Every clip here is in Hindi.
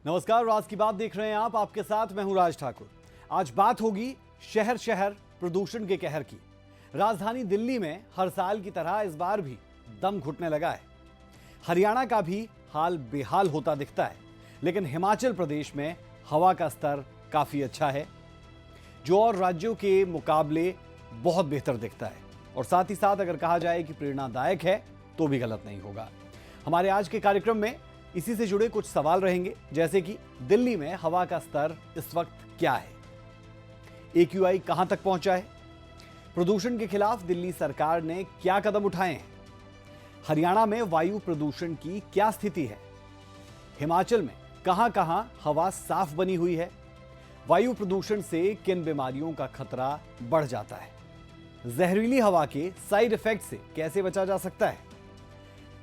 नमस्कार, राज की बात देख रहे हैं आप। आपके साथ मैं हूं राज ठाकुर। आज बात होगी शहर शहर प्रदूषण के कहर की। राजधानी दिल्ली में हर साल की तरह इस बार भी दम घुटने लगा है। हरियाणा का भी हाल बेहाल होता दिखता है, लेकिन हिमाचल प्रदेश में हवा का स्तर काफी अच्छा है, जो और राज्यों के मुकाबले बहुत बेहतर दिखता है। और साथ ही साथ अगर कहा जाए कि प्रेरणादायक है तो भी गलत नहीं होगा। हमारे आज के कार्यक्रम में इसी से जुड़े कुछ सवाल रहेंगे, जैसे कि दिल्ली में हवा का स्तर इस वक्त क्या है, AQI कहां तक पहुंचा है, प्रदूषण के खिलाफ दिल्ली सरकार ने क्या कदम उठाए हैं, हरियाणा में वायु प्रदूषण की क्या स्थिति है, हिमाचल में कहां कहां हवा साफ बनी हुई है, वायु प्रदूषण से किन बीमारियों का खतरा बढ़ जाता है, जहरीली हवा के साइड इफेक्ट से कैसे बचा जा सकता है।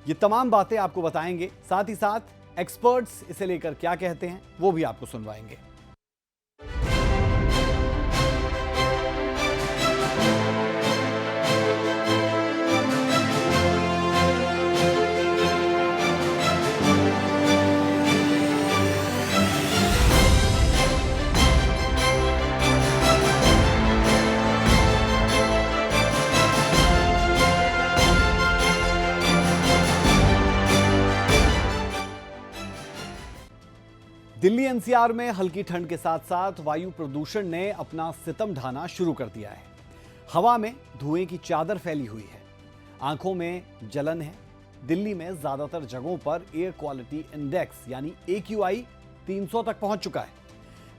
ये तमाम बातें आपको बताएंगे, साथ ही साथ एक्सपर्ट्स इसे लेकर क्या कहते हैं वो भी आपको सुनवाएंगे। दिल्ली NCR में हल्की ठंड के साथ साथ वायु प्रदूषण ने अपना सितम ढाना शुरू कर दिया है। हवा में धुएं की चादर फैली हुई है, आंखों में जलन है। दिल्ली में ज्यादातर जगहों पर एयर क्वालिटी इंडेक्स यानी AQI 300 तक पहुंच चुका है।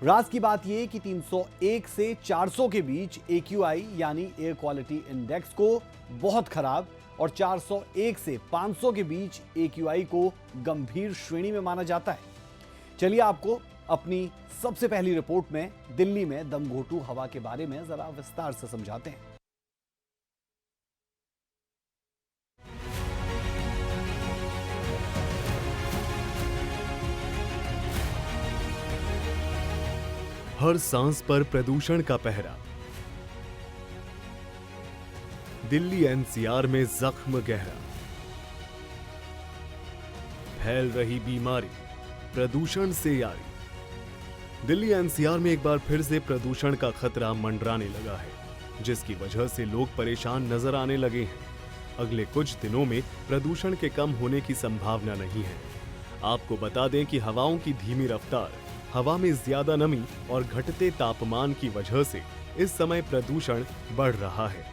राज की बात यह कि 301 से 400 के बीच AQI यानी एयर क्वालिटी इंडेक्स को बहुत खराब और 401 से 500 के बीच AQI को गंभीर श्रेणी में माना जाता है। चलिए आपको अपनी सबसे पहली रिपोर्ट में दिल्ली में दमघोटू हवा के बारे में जरा विस्तार से समझाते हैं। हर सांस पर प्रदूषण का पहरा। दिल्ली NCR में जख्म गहरा। फैल रही बीमारी प्रदूषण से यारी। दिल्ली NCR में एक बार फिर से प्रदूषण का खतरा मंडराने लगा है, जिसकी वजह से लोग परेशान नजर आने लगे हैं। अगले कुछ दिनों में प्रदूषण के कम होने की संभावना नहीं है। आपको बता दें कि हवाओं की धीमी रफ्तार, हवा में ज्यादा नमी और घटते तापमान की वजह से इस समय प्रदूषण बढ़ रहा है।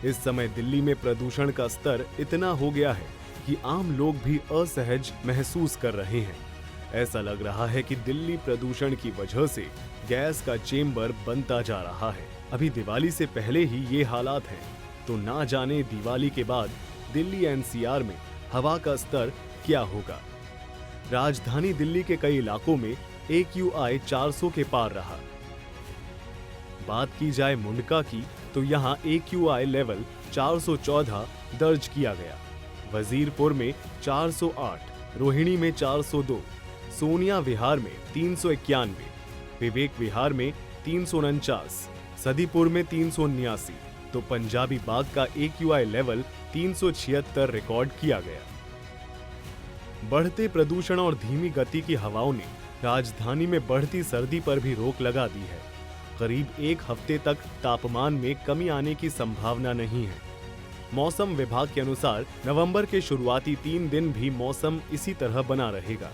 इस समय दिल्ली में प्रदूषण का स्तर इतना हो गया है कि आम लोग भी असहज महसूस कर रहे हैं। ऐसा लग रहा है कि दिल्ली प्रदूषण की वजह से गैस का चेंबर बनता जा रहा है। अभी दिवाली से पहले ही ये हालात हैं, तो ना जाने दिवाली के बाद दिल्ली NCR में हवा का स्तर क्या होगा। राजधानी दिल्ली के कई इलाकों में AQI 400 के पार रहा। बात की जाए मुंडका की, तो यहाँ AQI लेवल 414 दर्ज किया गया। वजीरपुर में 408, रोहिणी में 402, सोनिया विहार में 391, विवेक विहार में 349, सदीपुर में 389, तो पंजाबी बाग का AQI लेवल 376 रिकॉर्ड किया गया। बढ़ते प्रदूषण और धीमी गति की हवाओं ने राजधानी में बढ़ती सर्दी पर भी रोक लगा दी है। करीब एक हफ्ते तक तापमान में कमी आने की संभावना नहीं है। मौसम विभाग के अनुसार नवंबर के शुरुआती 3 दिन भी मौसम इसी तरह बना रहेगा।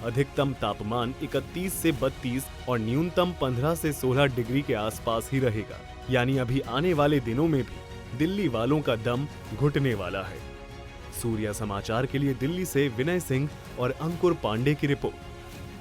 अधिकतम तापमान 31 से 32 और न्यूनतम 15 से 16 डिग्री के आसपास ही रहेगा। यानी अभी आने वाले दिनों में भी दिल्ली वालों का दम घुटने वाला है। सूर्या समाचार के लिए दिल्ली से विनय सिंह और अंकुर पांडे की रिपोर्ट।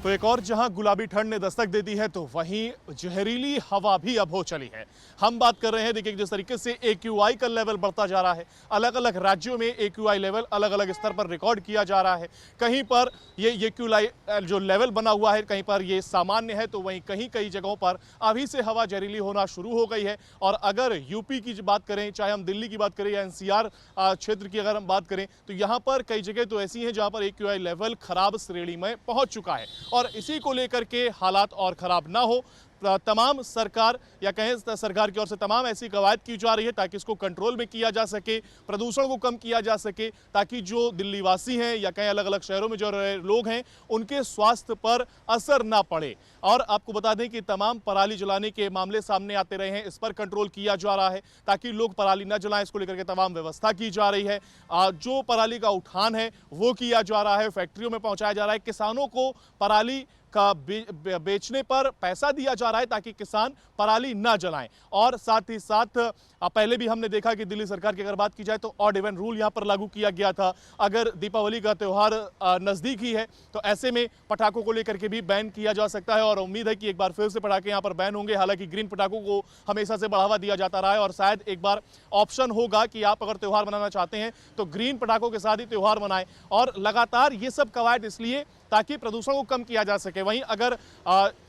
तो एक और जहां गुलाबी ठंड ने दस्तक दे दी है, तो वहीं जहरीली हवा भी अब हो चली है। हम बात कर रहे हैं, देखिए जिस तरीके से AQI का लेवल बढ़ता जा रहा है, अलग अलग राज्यों में AQI लेवल अलग अलग स्तर पर रिकॉर्ड किया जा रहा है। कहीं पर ये AQI जो लेवल बना हुआ है, कहीं पर ये सामान्य है, तो वहीं कई जगहों पर अभी से हवा जहरीली होना शुरू हो गई है। और अगर यूपी की बात करें, चाहे हम दिल्ली की बात करें या NCR क्षेत्र की अगर हम बात करें, तो यहाँ पर कई जगह तो ऐसी हैं जहाँ पर AQI लेवल खराब श्रेणी में पहुँच चुका है। और इसी को लेकर के हालात और खराब ना हो, तमाम सरकार या कहें सरकार की ओर से तमाम ऐसी कवायद की जा रही है ताकि इसको कंट्रोल में किया जा सके, प्रदूषण को कम किया जा सके, ताकि जो दिल्ली वासी हैं या कहीं अलग अलग शहरों में जो लोग हैं उनके स्वास्थ्य पर असर ना पड़े। और आपको बता दें कि तमाम पराली जलाने के मामले सामने आते रहे हैं, इस पर कंट्रोल किया जा रहा है ताकि लोग पराली न जलाएं, इसको लेकर के तमाम व्यवस्था की जा रही है। जो पराली का उठान है वो किया जा रहा है, फैक्ट्रियों में पहुंचाया जा रहा है, किसानों को पराली का बेचने पर पैसा दिया जा रहा है ताकि किसान पराली ना जलाएं। और साथ ही साथ पहले भी हमने देखा कि दिल्ली सरकार की अगर बात की जाए तो ऑड इवन रूल यहां पर लागू किया गया था। अगर दीपावली का त्यौहार नजदीक ही है तो ऐसे में पटाखों को लेकर के भी बैन किया जा सकता है और उम्मीद है कि एक बार फिर से पटाखे यहां पर बैन होंगे। हालांकि ग्रीन पटाखों को हमेशा से बढ़ावा दिया जाता रहा है और शायद एक बार ऑप्शन होगा कि आप अगर त्यौहार मनाना चाहते हैं तो ग्रीन पटाखों के साथ ही त्यौहार मनाएं। और लगातार ये सब कवायद इसलिए ताकि प्रदूषण को कम किया जा सके। वहीं अगर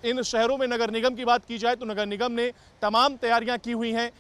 इन शहरों में नगर निगम की बात की जाए तो नगर निगम ने तमाम तैयारियां की हुई हैं,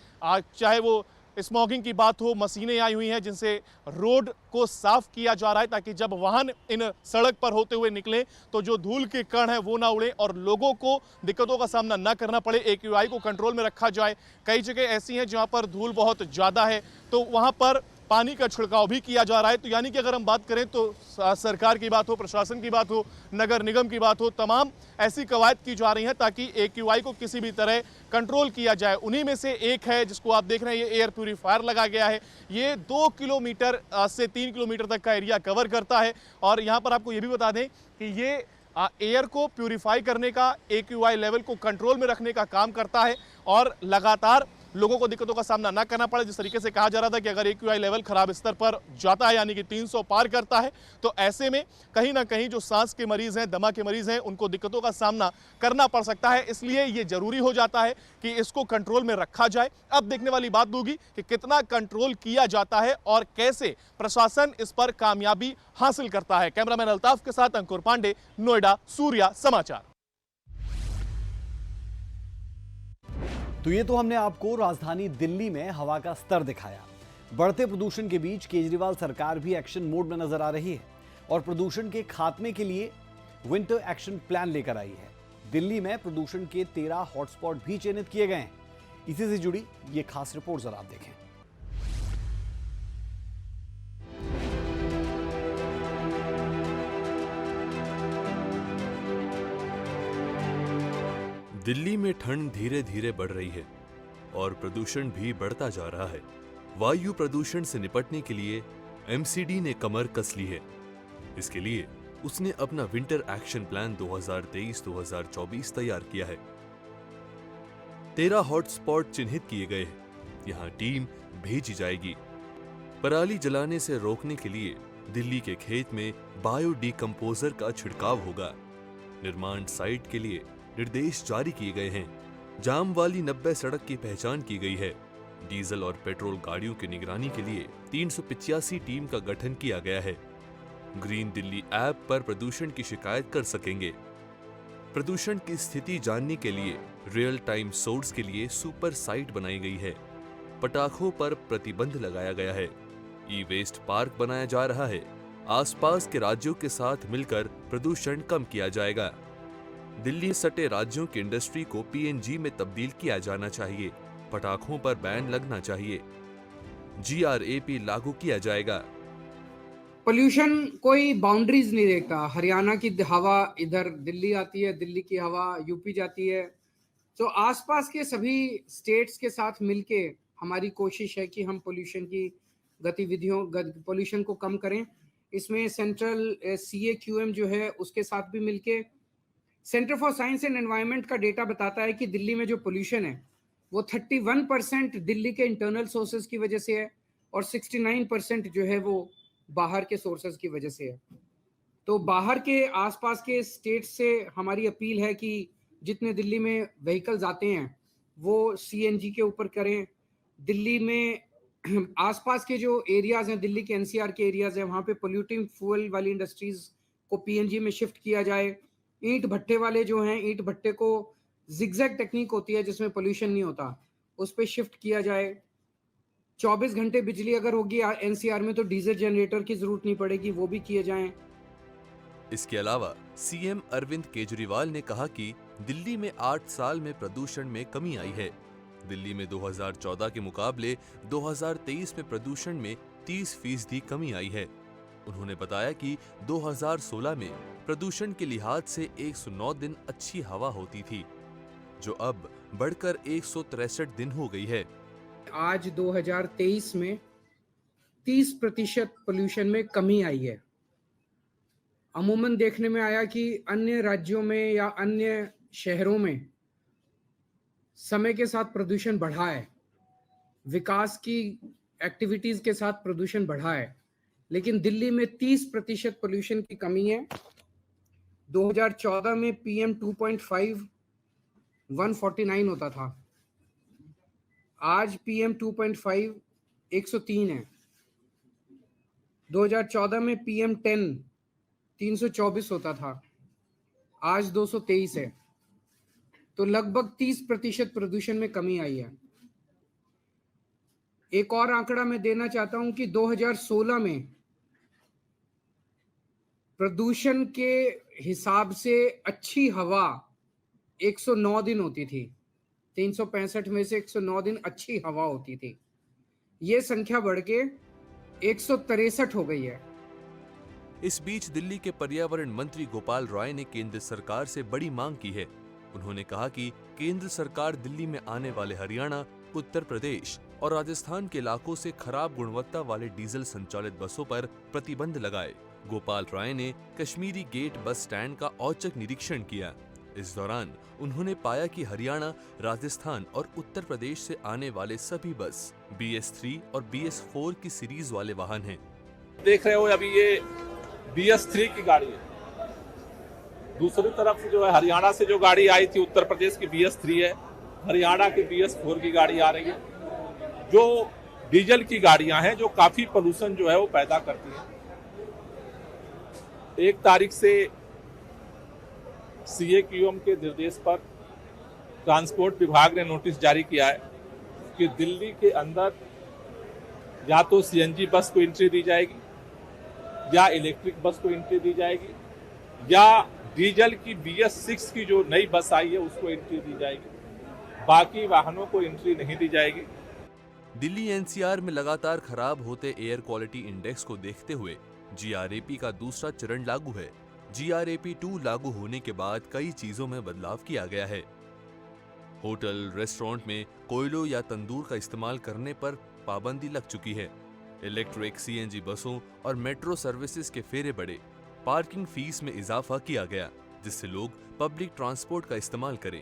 चाहे वो स्मॉगिंग की बात हो, मशीनें आई हुई हैं जिनसे रोड को साफ किया जा रहा है ताकि जब वाहन इन सड़क पर होते हुए निकले तो जो धूल के कण है वो ना उड़े और लोगों को दिक्कतों का सामना ना करना पड़े। AQI को कंट्रोल में रखा जाए। कई जगह ऐसी हैं जहां पर धूल बहुत ज़्यादा है तो वहां पर पानी का छिड़काव भी किया जा रहा है। तो यानी कि अगर हम बात करें तो सरकार की बात हो, प्रशासन की बात हो, नगर निगम की बात हो, तमाम ऐसी कवायद की जा रही हैं ताकि AQI को किसी भी तरह कंट्रोल किया जाए। उन्हीं में से एक है जिसको आप देख रहे हैं, ये एयर प्यूरीफायर लगा गया है। ये 2 किलोमीटर से 3 किलोमीटर तक का एरिया कवर करता है और यहाँ पर आपको ये भी बता दें कि ये एयर को प्यूरीफाई करने का, AQI लेवल को कंट्रोल में रखने का काम करता है और लगातार लोगों को दिक्कतों का सामना ना करना पड़े। जिस तरीके से कहा जा रहा था कि अगर AQI लेवल खराब स्तर पर जाता है यानी कि 300 पार करता है तो ऐसे में कहीं ना कहीं जो सांस के मरीज हैं, दमा के मरीज हैं, उनको दिक्कतों का सामना करना पड़ सकता है। इसलिए ये जरूरी हो जाता है कि इसको कंट्रोल में रखा जाए। अब देखने वाली बात होगी कि कितना कंट्रोल किया जाता है और कैसे प्रशासन इस पर कामयाबी हासिल करता है। कैमरामैन अल्ताफ के साथ अंकुर पांडे, नोएडा, सूर्या समाचार। तो ये तो हमने आपको राजधानी दिल्ली में हवा का स्तर दिखाया। बढ़ते प्रदूषण के बीच केजरीवाल सरकार भी एक्शन मोड में नजर आ रही है और प्रदूषण के खात्मे के लिए विंटर एक्शन प्लान लेकर आई है। दिल्ली में प्रदूषण के 13 हॉटस्पॉट भी चिन्हित किए गए हैं। इसी से जुड़ी ये खास रिपोर्ट जरा आप देखें। दिल्ली में ठंड धीरे धीरे बढ़ रही है और प्रदूषण भी बढ़ता जा रहा है। वायु प्रदूषण से निपटने के लिए MCD ने कमर कस ली है। इसके लिए उसने अपना विंटर एक्शन प्लान 2023-2024 तैयार किया है। 13 हॉटस्पॉट चिन्हित किए गए हैं। यहाँ टीम भेजी जाएगी। पराली जलाने से रोकने के लिए दिल्ली के खेत में बायो डिकम्पोजर का छिड़काव होगा। निर्माण साइट के लिए निर्देश जारी किए गए हैं। जाम वाली 90 सड़क की पहचान की गई है। डीजल और पेट्रोल गाड़ियों की निगरानी के लिए 385 टीम का गठन किया गया है। ग्रीन दिल्ली ऐप पर प्रदूषण की शिकायत कर सकेंगे। प्रदूषण की स्थिति जानने के लिए रियल टाइम सोर्स के लिए सुपर साइट बनाई गई है। पटाखों पर प्रतिबंध लगाया गया है। ई वेस्ट पार्क बनाया जा रहा है। आसपास के राज्यों के साथ मिलकर प्रदूषण कम किया जाएगा। दिल्ली सटे राज्यों की इंडस्ट्री को PNG में तब्दील किया जाना चाहिए। पटाखों पर बैन लगना चाहिए। GRAP लागू किया जाएगा। पोल्यूशन कोई बाउंड्रीज नहीं देखता। हरियाणा की हवा इधर दिल्ली आती है, दिल्ली की हवा यूपी जाती है। तो आसपास के सभी स्टेट्स के साथ मिलके हमारी कोशिश है कि हम पोल्यूशन की पोल्यूशन को कम करें। इसमें सेंट्रल CAQM जो है उसके साथ भी मिलके, centre for science and environment का डेटा बताता है कि दिल्ली में जो पोल्यूशन है वो 31% दिल्ली के इंटरनल सोर्सेज की वजह से है और 69% जो है वो बाहर के सोर्सेज की वजह से है। तो बाहर के आसपास के स्टेट से हमारी अपील है कि जितने दिल्ली में व्हीकल्स आते हैं वो CNG के ऊपर करें। दिल्ली में आसपास के जो एरियाज हैं, दिल्ली के NCR के एरियाज हैं, वहाँ पे पोल्यूटिंग फ्यूल वाली इंडस्ट्रीज को PNG में शिफ्ट किया जाए। ईंट भट्टे वाले जो हैं, ईंट भट्टे को जिगजैग टेक्निक होती है जिसमें पोल्यूशन नहीं होता, उस पर शिफ्ट किया जाए। 24 घंटे बिजली अगर होगी NCR में तो डीजल जनरेटर की जरूरत नहीं पड़ेगी, वो भी किए जाएं। इसके अलावा CM अरविंद केजरीवाल ने कहा कि दिल्ली में 8 साल में प्रदूषण में कमी आई है। दिल्ली में 2014 के मुकाबले 2023 में प्रदूषण में 30% कमी आई है। उन्होंने बताया कि 2016 में प्रदूषण के लिहाज से 109 दिन अच्छी हवा होती थी, जो अब बढ़कर 163 दिन हो गई है। आज 2023 में 30% पोल्यूशन में कमी आई है। अमूमन देखने में आया कि अन्य राज्यों में या अन्य शहरों में समय के साथ प्रदूषण बढ़ा है, विकास की एक्टिविटीज के साथ प्रदूषण बढ़ा है, लेकिन दिल्ली में 30% पोल्यूशन की कमी है। 2014 में PM 2.5 149 होता था, आज PM 2.5 103 है। 2014 में PM 10 324 होता था, आज 223 है। तो लगभग 30% प्रदूषण में कमी आई है। एक और आंकड़ा मैं देना चाहता हूं कि 2016 में प्रदूषण के हिसाब से अच्छी हवा 109 दिन होती थी। 365 में से 109 दिन अच्छी हवा होती थी। ये संख्या बढ़ के 163 हो गई है। इस बीच दिल्ली के पर्यावरण मंत्री गोपाल राय ने केंद्र सरकार से बड़ी मांग की है। उन्होंने कहा कि केंद्र सरकार दिल्ली में आने वाले हरियाणा, उत्तर प्रदेश और राजस्थान के इलाकों से खराब गुणवत्ता वाले डीजल संचालित बसों पर प्रतिबंध लगाए। गोपाल राय ने कश्मीरी गेट बस स्टैंड का औचक निरीक्षण किया। इस दौरान उन्होंने पाया कि हरियाणा, राजस्थान और उत्तर प्रदेश से आने वाले सभी बस BS3 और BS4 की सीरीज वाले वाहन हैं। देख रहे हो अभी ये BS3 की गाड़ी है। दूसरी तरफ से जो है हरियाणा से जो गाड़ी आई थी उत्तर प्रदेश की BS3 है, हरियाणा की BS4 की गाड़ी आ रही है, जो डीजल की गाड़ियां हैं, जो काफी पोल्यूशन जो है वो पैदा करती हैं। 1 तारीख से CAQM के निर्देश पर ट्रांसपोर्ट विभाग ने नोटिस जारी किया है कि दिल्ली के अंदर या तो CNG बस को एंट्री दी जाएगी, या इलेक्ट्रिक बस को एंट्री दी जाएगी, या डीजल की BS6 की जो नई बस आई है उसको एंट्री दी जाएगी। बाकी वाहनों को एंट्री नहीं दी जाएगी। दिल्ली NCR में लगातार खराब होते एयर क्वालिटी इंडेक्स को देखते हुए GRAP का दूसरा चरण लागू है। GRAP 2 लागू होने के बाद कई चीजों में बदलाव किया गया है। होटल, रेस्टोरेंट में कोयलों या तंदूर का इस्तेमाल करने पर पाबंदी लग चुकी है। इलेक्ट्रिक CNG बसों और मेट्रो सर्विसेज के फेरे बढ़े। पार्किंग फीस में इजाफा किया गया, जिससे लोग पब्लिक ट्रांसपोर्ट का इस्तेमाल करें।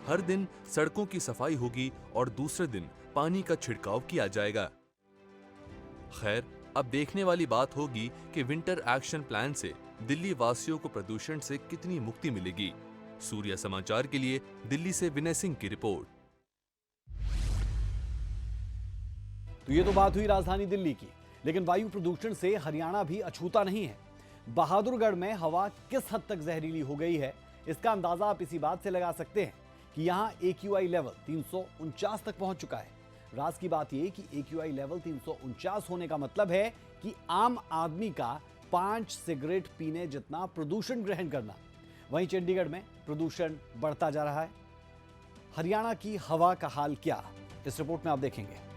हर दिन सड़कों की सफाई होगी और दूसरे दिन पानी का छिड़काव किया जाएगा। खैर, अब देखने वाली बात होगी कि विंटर एक्शन प्लान से दिल्ली वासियों को प्रदूषण से कितनी मुक्ति मिलेगी। सूर्य समाचार के लिए दिल्ली से विनय सिंह की रिपोर्ट। तो ये तो बात हुई राजधानी दिल्ली की, लेकिन वायु प्रदूषण से हरियाणा भी अछूता नहीं है। बहादुरगढ़ में हवा किस हद तक जहरीली हो गई है, इसका अंदाजा आप इसी बात से लगा सकते हैं कि यहाँ AQI लेवल 349 तक पहुंच चुका है। राज की बात यह कि AQI लेवल 349 होने का मतलब है कि आम आदमी का 5 सिगरेट पीने जितना प्रदूषण ग्रहण करना। वहीं चंडीगढ़ में प्रदूषण बढ़ता जा रहा है। हरियाणा की हवा का हाल क्या, इस रिपोर्ट में आप देखेंगे।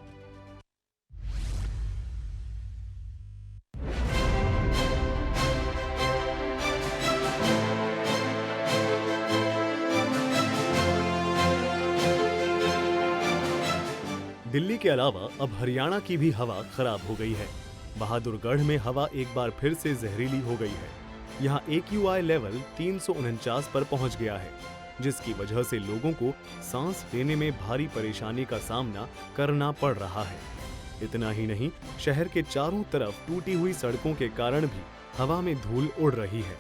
दिल्ली के अलावा अब हरियाणा की भी हवा खराब हो गई है। बहादुरगढ़ में हवा एक बार फिर से जहरीली हो गई है। यहाँ AQI लेवल 349 पर पहुंच गया है, जिसकी वजह से लोगों को सांस लेने में भारी परेशानी का सामना करना पड़ रहा है। इतना ही नहीं, शहर के चारों तरफ टूटी हुई सड़कों के कारण भी हवा में धूल उड़ रही है।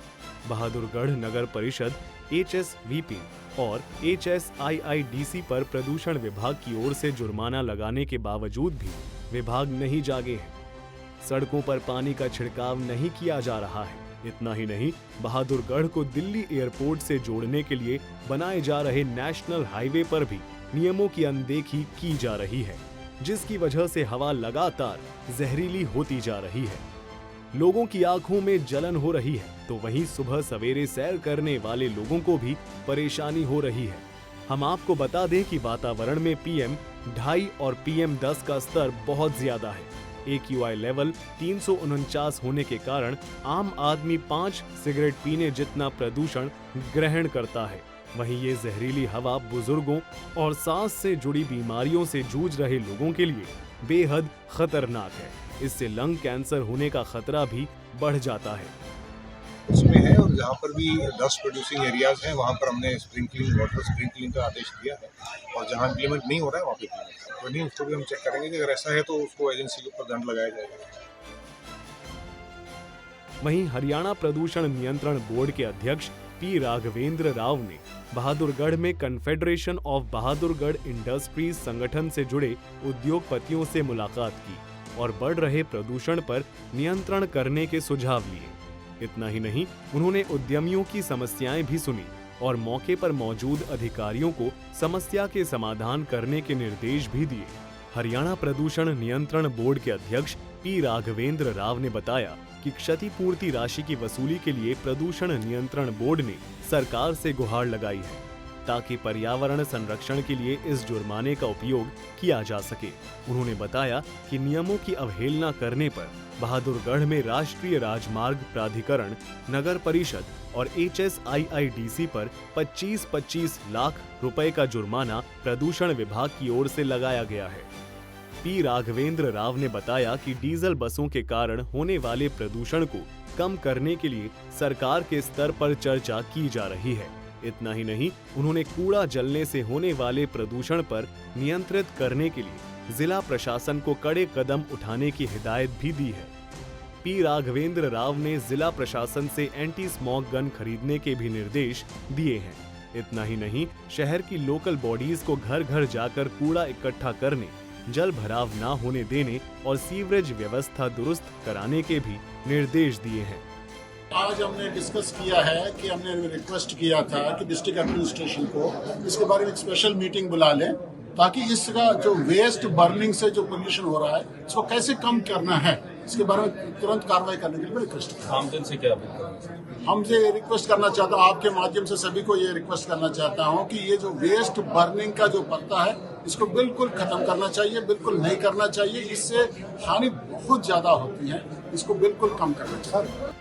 बहादुरगढ़ नगर परिषद, HSVP और HSIIDC पर प्रदूषण विभाग की ओर से जुर्माना लगाने के बावजूद भी विभाग नहीं जागे हैं। सड़कों पर पानी का छिड़काव नहीं किया जा रहा है। इतना ही नहीं, बहादुरगढ़ को दिल्ली एयरपोर्ट से जोड़ने के लिए बनाए जा रहे नेशनल हाईवे पर भी नियमों की अनदेखी की जा रही है, जिसकी वजह से हवा लगातार जहरीली होती जा रही है। लोगों की आंखों में जलन हो रही है, तो वहीं सुबह सवेरे सैर करने वाले लोगों को भी परेशानी हो रही है। हम आपको बता दें कि वातावरण में PM 2.5 और PM 10 का स्तर बहुत ज्यादा है। AQI लेवल 349 होने के कारण आम आदमी 5 सिगरेट पीने जितना प्रदूषण ग्रहण करता है। वहीं ये जहरीली हवा बुजुर्गों और सांस से जुड़ी बीमारियों से जूझ रहे लोगों के लिए बेहद खतरनाक है। इससे लंग कैंसर होने का खतरा भी बढ़ जाता है। उसमें है, और जहाँ पर भी डस्ट प्रोड्यूसिंग एरियाज हैं वहाँ पर हमने स्प्रिंकलिंग वाटर स्प्रिंकलिंग का आदेश दिया है, और जहाँ इम्प्लीमेंट नहीं हो रहा है वहाँ पे तो नहीं, उसको भी हम चेक करेंगे कि अगर ऐसा है तो उसको एजेंसी के ऊपर दंड लगाया जाएगा। वहीं हरियाणा प्रदूषण नियंत्रण बोर्ड के अध्यक्ष P राघवेंद्र राव ने बहादुरगढ़ में कन्फेडरेशन ऑफ बहादुरगढ़ इंडस्ट्रीज संगठन से जुड़े उद्योगपतियों से मुलाकात की और बढ़ रहे प्रदूषण पर नियंत्रण करने के सुझाव लिए। इतना ही नहीं, उन्होंने उद्यमियों की समस्याएं भी सुनी और मौके पर मौजूद अधिकारियों को समस्या के समाधान करने के निर्देश भी दिए। हरियाणा प्रदूषण नियंत्रण बोर्ड के अध्यक्ष P राघवेंद्र राव ने बताया कि क्षतिपूर्ति राशि की वसूली के लिए प्रदूषण नियंत्रण बोर्ड ने सरकार से गुहार लगाई है, ताकि पर्यावरण संरक्षण के लिए इस जुर्माने का उपयोग किया जा सके। उन्होंने बताया कि नियमों की अवहेलना करने पर बहादुरगढ़ में राष्ट्रीय राजमार्ग प्राधिकरण, नगर परिषद और HSIIDC पर 25-25 लाख रुपए का जुर्माना प्रदूषण विभाग की ओर से लगाया गया है। P राघवेंद्र राव ने बताया कि डीजल बसों के कारण होने वाले प्रदूषण को कम करने के लिए सरकार के स्तर पर चर्चा की जा रही है। इतना ही नहीं, उन्होंने कूड़ा जलने से होने वाले प्रदूषण पर नियंत्रित करने के लिए जिला प्रशासन को कड़े कदम उठाने की हिदायत भी दी है। P राघवेंद्र राव ने जिला प्रशासन से एंटी स्मॉग गन खरीदने के भी निर्देश दिए हैं। इतना ही नहीं, शहर की लोकल बॉडीज को घर घर जाकर कूड़ा इकट्ठा करने, जल भराव न होने देने और सीवरेज व्यवस्था दुरुस्त कराने के भी निर्देश दिए हैं। आज हमने डिस्कस किया है कि हमने रिक्वेस्ट किया था कि डिस्ट्रिक्ट एडमिनिस्ट्रेशन को इसके बारे में एक स्पेशल मीटिंग बुला लें, ताकि इसका जो वेस्ट बर्निंग से जो पोल्यूशन हो रहा है इसको कैसे कम करना है, इसके बारे में तुरंत कार्रवाई करने के लिए रिक्वेस्ट किया। आमजन से क्या हमसे रिक्वेस्ट करना चाहता हूँ, आपके माध्यम से सभी को ये रिक्वेस्ट करना चाहता हूँ कि ये जो वेस्ट बर्निंग का जो पत्ता है इसको बिल्कुल खत्म करना चाहिए, बिल्कुल नहीं करना चाहिए। इससे हानि बहुत ज्यादा होती है, इसको बिल्कुल कम करना चाहिए।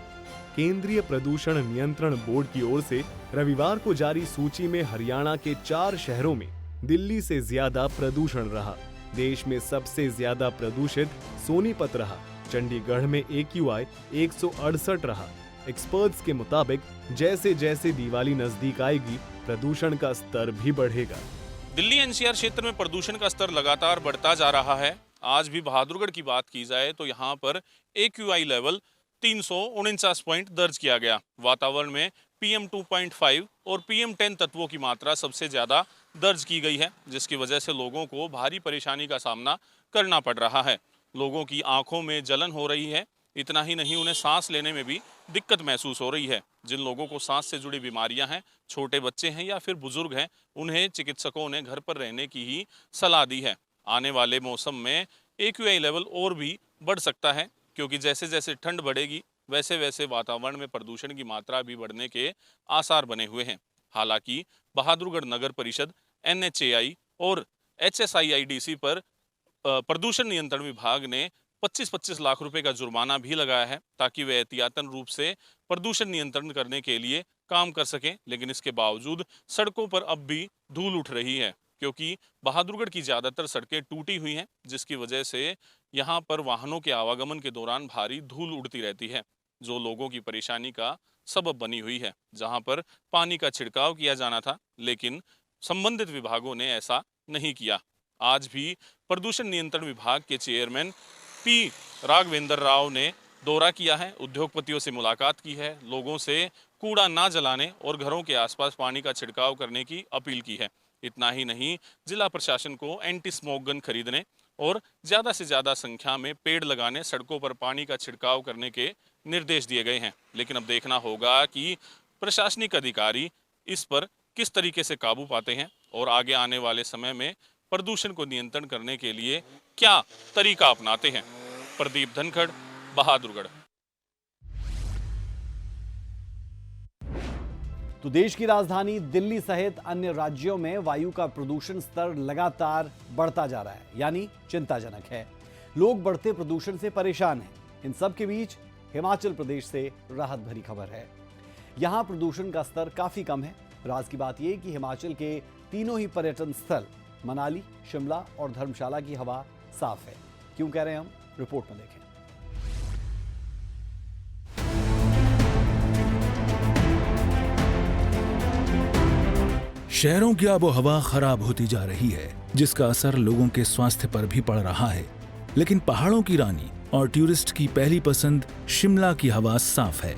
केंद्रीय प्रदूषण नियंत्रण बोर्ड की ओर से रविवार को जारी सूची में हरियाणा के 4 शहरों में दिल्ली से ज्यादा प्रदूषण रहा। देश में सबसे ज्यादा प्रदूषित सोनीपत रहा। चंडीगढ़ में AQI 168 रहा। एक्सपर्ट्स के मुताबिक जैसे जैसे दिवाली नजदीक आएगी, प्रदूषण का स्तर भी बढ़ेगा। दिल्ली NCR क्षेत्र में प्रदूषण का स्तर लगातार बढ़ता जा रहा है। आज भी बहादुरगढ़ की बात की जाए तो यहाँ पर AQI लेवल 349 पॉइंट दर्ज किया गया। वातावरण में PM 2.5 और PM 10 तत्वों की मात्रा सबसे ज्यादा दर्ज की गई है, जिसकी वजह से लोगों को भारी परेशानी का सामना करना पड़ रहा है। लोगों की आंखों में जलन हो रही है। इतना ही नहीं, उन्हें सांस लेने में भी दिक्कत महसूस हो रही है। जिन लोगों को सांस से जुड़ी बीमारियां हैं, छोटे बच्चे हैं या फिर बुजुर्ग हैं, उन्हें चिकित्सकों ने घर पर रहने की ही सलाह दी है। आने वाले मौसम में AQI लेवल और भी बढ़ सकता है, क्योंकि जैसे जैसे ठंड बढ़ेगी वैसे वैसे वातावरण में प्रदूषण की मात्रा भी बढ़ने के आसार बने हुए हैं। हालांकि बहादुरगढ़ नगर परिषद, NHAI और HSIIDC पर प्रदूषण नियंत्रण विभाग ने 25-25 लाख रुपए का जुर्माना भी लगाया है, ताकि वे एहतियातन रूप से प्रदूषण नियंत्रण करने के लिए काम कर सकें। लेकिन इसके बावजूद सड़कों पर अब भी धूल उठ रही है, क्योंकि बहादुरगढ़ की ज़्यादातर सड़कें टूटी हुई हैं, जिसकी वजह से यहाँ पर वाहनों के आवागमन के दौरान भारी धूल उड़ती रहती है, जो लोगों की परेशानी का सबब बनी हुई है। जहाँ पर पानी का छिड़काव किया जाना था, लेकिन संबंधित विभागों ने ऐसा नहीं किया। आज भी प्रदूषण नियंत्रण विभाग के चेयरमैन P राघवेंद्र राव ने दौरा किया है, उद्योगपतियों से मुलाकात की है, लोगों से कूड़ा ना जलाने और घरों के आसपास पानी का छिड़काव करने की अपील की है। इतना ही नहीं, जिला प्रशासन को एंटी स्मोक गन खरीदने और ज़्यादा से ज़्यादा संख्या में पेड़ लगाने, सड़कों पर पानी का छिड़काव करने के निर्देश दिए गए हैं। लेकिन अब देखना होगा कि प्रशासनिक अधिकारी इस पर किस तरीके से काबू पाते हैं और आगे आने वाले समय में प्रदूषण को नियंत्रण करने के लिए क्या तरीका अपनाते हैं। प्रदीप धनखड़, बहादुरगढ़। तो देश की राजधानी दिल्ली सहित अन्य राज्यों में वायु का प्रदूषण स्तर लगातार बढ़ता जा रहा है, यानी चिंताजनक है। लोग बढ़ते प्रदूषण से परेशान हैं। इन सब के बीच हिमाचल प्रदेश से राहत भरी खबर है। यहां प्रदूषण का स्तर काफी कम है। राज की बात यह कि हिमाचल के तीनों ही पर्यटन स्थल मनाली, शिमला और धर्मशाला की हवा साफ है। क्यों कह रहे हैं हम, रिपोर्ट में देखें। शहरों की आबोहवा खराब होती जा रही है, जिसका असर लोगों के स्वास्थ्य पर भी पड़ रहा है। लेकिन पहाड़ों की रानी और टूरिस्ट की पहली पसंद शिमला की हवा साफ है।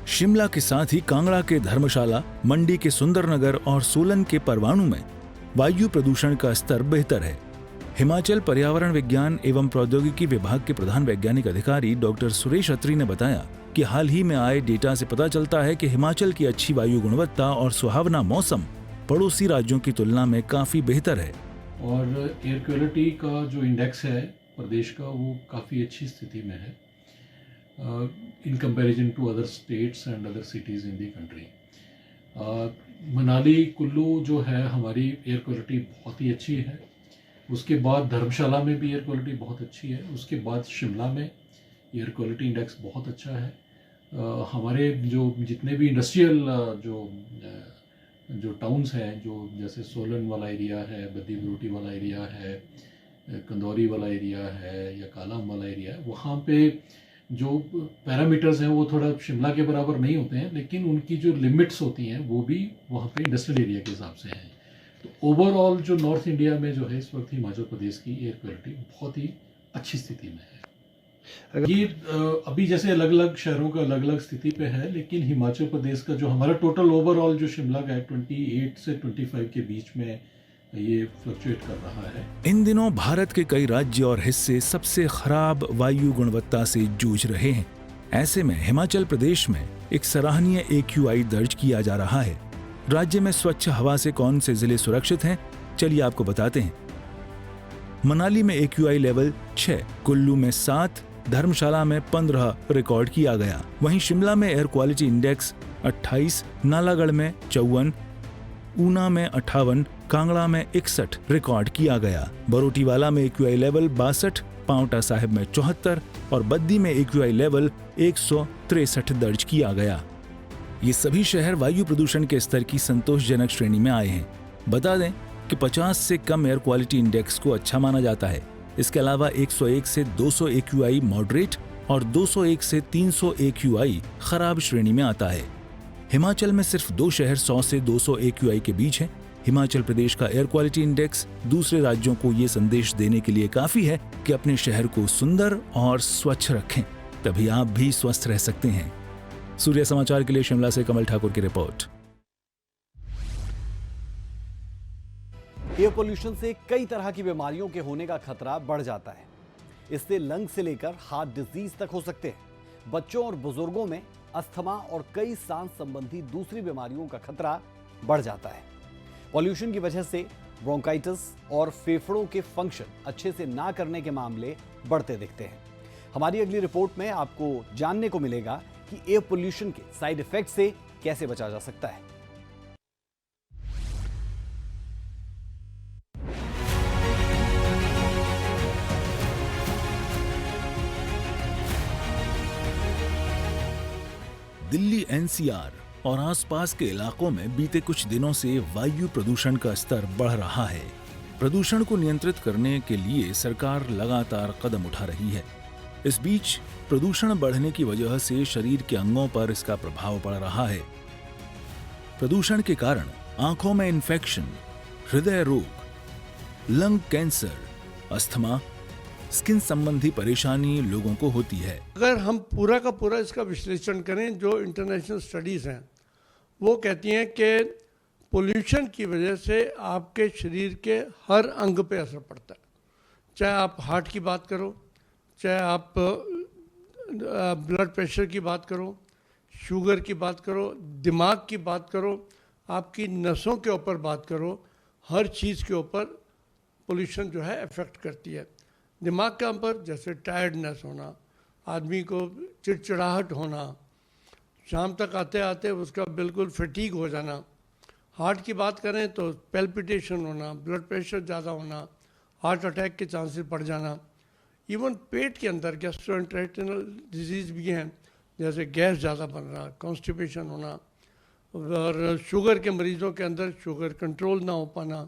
शिमला के साथ ही कांगड़ा के धर्मशाला, मंडी के सुंदरनगर और सोलन के परवाणु में वायु प्रदूषण का स्तर बेहतर है। हिमाचल पर्यावरण विज्ञान एवं प्रौद्योगिकी विभाग के प्रधान वैज्ञानिक अधिकारी डॉक्टर सुरेश अत्री ने बताया कि हाल ही में आए डेटा से पता चलता है कि हिमाचल की अच्छी वायु गुणवत्ता और सुहावना मौसम पड़ोसी राज्यों की तुलना में काफी बेहतर है। और एयर क्वालिटी का जो इंडेक्स है प्रदेश का, वो काफ़ी अच्छी स्थिति में है in comparison to other states and other cities in the country. Manali Kullu जो है हमारी एयर क्वालिटी बहुत ही अच्छी है। उसके बाद धर्मशाला में भी एयर क्वालिटी बहुत अच्छी है। उसके बाद शिमला में एयर क्वालिटी इंडेक्स बहुत अच्छा है। हमारे जो जितने भी इंडस्ट्रियल जो टाउन्स हैं, जो जैसे सोलन वाला एरिया है, बद्दी बरोटी वाला एरिया है, कंदौरी वाला एरिया है या कालाम वाला एरिया है, वहाँ पे जो पैरामीटर्स हैं वो थोड़ा शिमला के बराबर नहीं होते हैं, लेकिन उनकी जो लिमिट्स होती हैं वो भी वहाँ पे इंडस्ट्रियल एरिया के हिसाब से हैं। तो ओवरऑल जो नॉर्थ इंडिया में जो है इस वक्त हिमाचल प्रदेश की एयर क्वालिटी बहुत ही अच्छी स्थिति में है। ये अभी जैसे अलग अलग शहरों का अलग अलग स्थिति पे है, लेकिन हिमाचल प्रदेश का जो हमारा टोटल ओवरऑल जो शिमला का है 28 से 25 के बीच में ये फ्लक्चुएट कर रहा है। इन दिनों भारत के कई राज्य और हिस्से सबसे खराब वायु गुणवत्ता से जूझ रहे हैं। ऐसे में हिमाचल प्रदेश में एक सराहनीय AQI दर्ज किया जा रहा है। राज्य में स्वच्छ हवा से कौन से जिले सुरक्षित हैं, चलिए आपको बताते हैं। मनाली में AQI लेवल 6, कुल्लू में 7, धर्मशाला में 15 रिकॉर्ड किया गया। वहीं शिमला में एयर क्वालिटी इंडेक्स 28, नालागढ़ में 54, ऊना में 58, कांगड़ा में 61 रिकॉर्ड किया गया। बरोटीवाला में AQI लेवल 62, पांवटा साहिब में 74 और बद्दी में AQI लेवल 163 दर्ज किया गया। ये सभी शहर वायु प्रदूषण के स्तर की संतोषजनक श्रेणी में आए हैं। बता दें कि 50 से कम एयर क्वालिटी इंडेक्स को अच्छा माना जाता है। इसके अलावा 101 से 200 AQI मॉडरेट और 201 से 300 AQI खराब श्रेणी में आता है। हिमाचल में सिर्फ 2 शहर 100 से 200 AQI के बीच हैं। हिमाचल प्रदेश का एयर क्वालिटी इंडेक्स दूसरे राज्यों को ये संदेश देने के लिए काफी है कि अपने शहर को सुंदर और स्वच्छ रखें, तभी आप भी स्वस्थ रह सकते हैं। सूर्य समाचार के लिए शिमला से कमल ठाकुर की रिपोर्ट। एयर पोल्यूशन से कई तरह की बीमारियों के होने का खतरा बढ़ जाता है। इससे लंग से लेकर हार्ट डिजीज तक हो सकते हैं। बच्चों और बुजुर्गों में अस्थमा और कई सांस संबंधी दूसरी बीमारियों का खतरा बढ़ जाता है। पॉल्यूशन की वजह से ब्रोंकाइटिस और फेफड़ों के फंक्शन अच्छे से ना करने के मामले बढ़ते दिखते हैं। हमारी अगली रिपोर्ट में आपको जानने को मिलेगा कि एयर पोल्यूशन के साइड इफेक्ट से कैसे बचा जा सकता है। दिल्ली NCR और आसपास के इलाकों में बीते कुछ दिनों से वायु प्रदूषण का स्तर बढ़ रहा है। प्रदूषण को नियंत्रित करने के लिए सरकार लगातार कदम उठा रही है। इस बीच प्रदूषण बढ़ने की वजह से शरीर के अंगों पर इसका प्रभाव पड़ रहा है। प्रदूषण के कारण आंखों में इन्फेक्शन, हृदय रोग, लंग कैंसर, अस्थमा, स्किन संबंधी परेशानी लोगों को होती है। अगर हम पूरा का पूरा इसका विश्लेषण करें, जो इंटरनेशनल स्टडीज़ हैं वो कहती हैं कि पोल्यूशन की वजह से आपके शरीर के हर अंग पे असर पड़ता है। चाहे आप हार्ट की बात करो, चाहे आप ब्लड प्रेशर की बात करो, शुगर की बात करो, दिमाग की बात करो, आपकी नसों के ऊपर बात करो, हर चीज़ के ऊपर पोल्यूशन जो है इफ़ेक्ट करती है। दिमाग के ऊपर जैसे टायर्डनेस होना, आदमी को चिड़चिड़ाहट होना, शाम तक आते आते उसका बिल्कुल फटीग हो जाना। हार्ट की बात करें तो पेल्पिटेशन होना, ब्लड प्रेशर ज़्यादा होना, हार्ट अटैक के चांसेस बढ़ जाना। इवन पेट के अंदर गैस्ट्रोइंटेस्टाइनल डिजीज़ भी हैं, जैसे गैस ज़्यादा बन रहा, कॉन्स्टिपेशन होना, और शुगर के मरीज़ों के अंदर शुगर कंट्रोल ना हो पाना।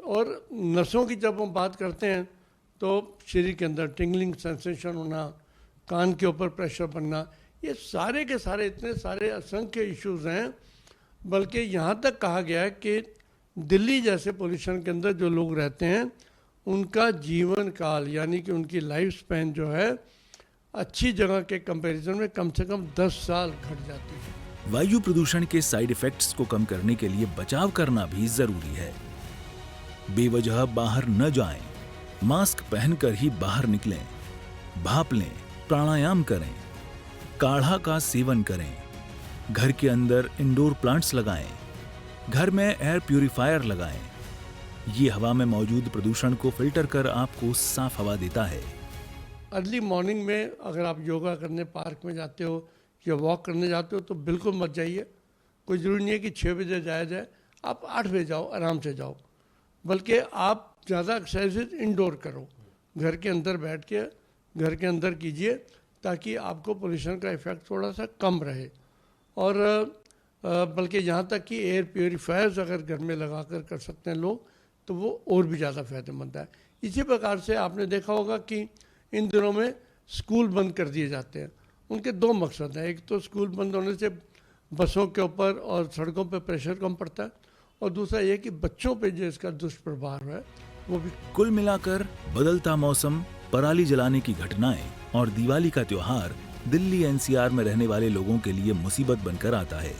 और नसों की जब हम बात करते हैं तो शरीर के अंदर टिंगलिंग सेंसेशन होना, कान के ऊपर प्रेशर बनना, ये सारे के सारे इतने सारे असंख्य इश्यूज़ हैं। बल्कि यहाँ तक कहा गया है कि दिल्ली जैसे पोल्यूशन के अंदर जो लोग रहते हैं उनका जीवन काल यानी कि उनकी लाइफ स्पैन जो है अच्छी जगह के कंपैरिजन में कम से कम 10 साल घट जाती है। वायु प्रदूषण के साइड इफेक्ट्स को कम करने के लिए बचाव करना भी जरूरी है। बेवजह बाहर न जाएं, मास्क पहनकर ही बाहर निकलें, भाप लें, प्राणायाम करें, काढ़ा का सेवन करें, घर के अंदर इंडोर प्लांट्स लगाएं, घर में एयर प्यूरिफायर लगाएं। ये हवा में मौजूद प्रदूषण को फिल्टर कर आपको साफ हवा देता है। अर्ली मॉर्निंग में अगर आप योगा करने पार्क में जाते हो या वॉक करने जाते हो तो बिल्कुल मत जाइए। कोई ज़रूरी नहीं है कि 6 बजे जाया जाए, आप 8 बजे जाओ, आराम से जाओ। बल्कि आप ज़्यादा एक्सरसाइज इंडोर करो, घर के अंदर बैठ के घर के अंदर कीजिए ताकि आपको पोल्यूशन का इफ़ेक्ट थोड़ा सा कम रहे। और बल्कि यहाँ तक कि एयर प्योरीफायर्स अगर घर में लगा कर सकते हैं लोग तो वो और भी ज़्यादा फ़ायदेमंद है। इसी प्रकार से आपने देखा होगा कि इन दिनों में स्कूल बंद कर दिए जाते हैं। उनके 2 मकसद हैं, एक तो स्कूल बंद होने से बसों के ऊपर और सड़कों पर प्रेशर कम पड़ता है, और दूसरा ये कि बच्चों पे जो इसका दुष्प्रभाव है वो भी। कुल मिलाकर बदलता मौसम, पराली जलाने की घटनाएं और दिवाली का त्योहार दिल्ली एनसीआर में रहने वाले लोगों के लिए मुसीबत बनकर आता है।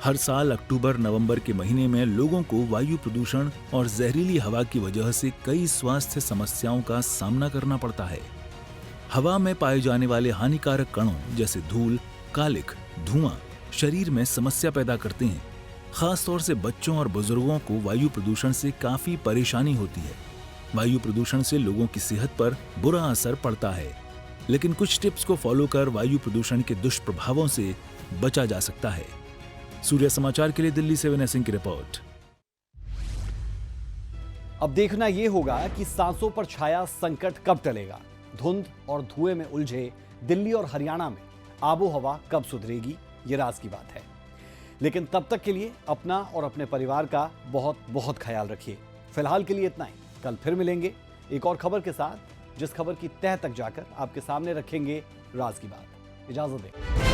हर साल अक्टूबर-नवंबर के महीने में लोगों को वायु प्रदूषण और जहरीली हवा की वजह से कई स्वास्थ्य समस्याओं का सामना करना पड़ता है। हवा में पाए जाने वाले हानिकारक कणों जैसे धूल, कालिख, धुआं शरीर में समस्या पैदा करते हैं। खासतौर से बच्चों और बुजुर्गों को वायु प्रदूषण से काफी परेशानी होती है। वायु प्रदूषण से लोगों की सेहत पर बुरा असर पड़ता है, लेकिन कुछ टिप्स को फॉलो कर वायु प्रदूषण के दुष्प्रभावों से बचा जा सकता है। सूर्य समाचार के लिए दिल्ली से विनय सिंह की रिपोर्ट। अब देखना यह होगा कि सांसों पर छाया संकट कब टलेगा। धुंध और धुएं में उलझे दिल्ली और हरियाणा में आबोहवा कब सुधरेगी, ये राज की बात है। लेकिन तब तक के लिए अपना और अपने परिवार का बहुत बहुत ख्याल रखिए। फिलहाल के लिए इतना ही। कल फिर मिलेंगे एक और खबर के साथ, जिस खबर की तह तक जाकर आपके सामने रखेंगे राज की बात। इजाजत दें।